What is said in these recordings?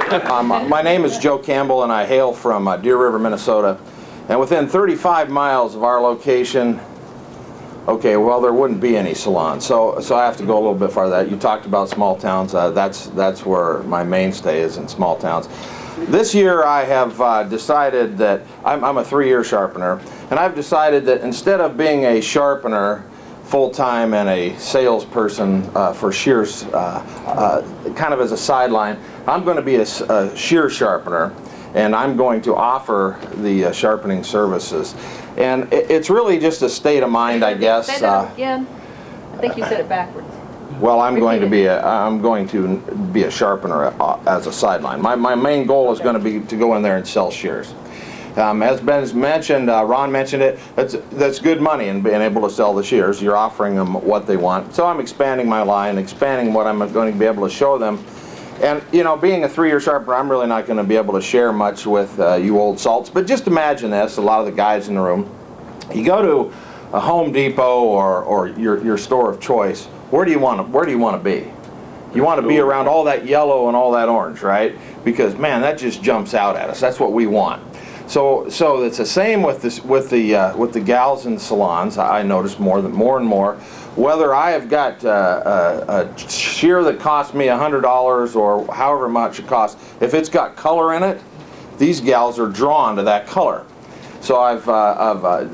My name is Joe Campbell and I hail from Deer River, Minnesota. And within 35 miles of our location, okay, well, there wouldn't be any salons. So I have to go a little bit farther. You talked about small towns. That's where my mainstay is, in small towns. This year I have decided that I'm a 3-year sharpener, and I've decided that instead of being a sharpener full-time and a salesperson for shears kind of as a sideline, I'm going to be a shear sharpener, and I'm going to offer the sharpening services. And it's really just a state of mind, I guess. Say that again. I think you said it backwards. Well, I'm going to be a sharpener as a sideline. My main goal is going to be to go in there and sell shears. As Ben's mentioned, Ron mentioned it, that's good money in being able to sell the shears. You're offering them what they want. So I'm expanding my line, expanding what I'm going to be able to show them. And, you know, being a 3-year sharpener, I'm really not going to be able to share much with you old salts. But just imagine this, a lot of the guys in the room. You go to a Home Depot or your store of choice, where do you want to be? You want to be around all that yellow and all that orange, right? Because, man, that just jumps out at us. That's what we want. So it's the same with the gals in salons. I notice more and more. Whether I have got a shear that costs me $100 or however much it costs, if it's got color in it, these gals are drawn to that color. So I've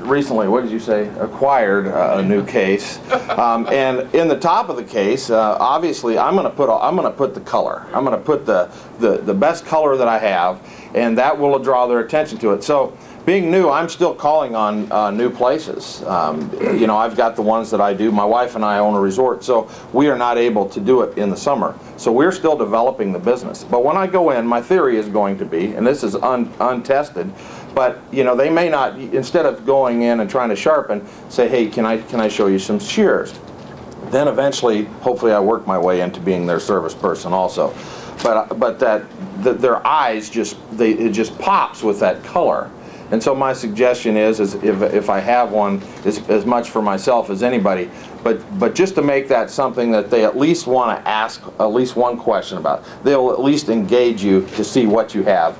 recently, what did you say, acquired a new case, and in the top of the case, obviously, I'm going to put the color. I'm going to put the best color that I have, and that will draw their attention to it. So, being new, I'm still calling on new places. You know, I've got the ones that I do. My wife and I own a resort, so we are not able to do it in the summer. So we're still developing the business. But when I go in, my theory is going to be, and this is untested, but you know, they may not, instead of going in and trying to sharpen, say, hey, can I show you some shears? Then eventually, hopefully, I work my way into being their service person also. But their eyes it just pops with that color. And so my suggestion is if I have one, is as much for myself as anybody, but just to make that something that they at least want to ask at least one question about. They'll at least engage you to see what you have.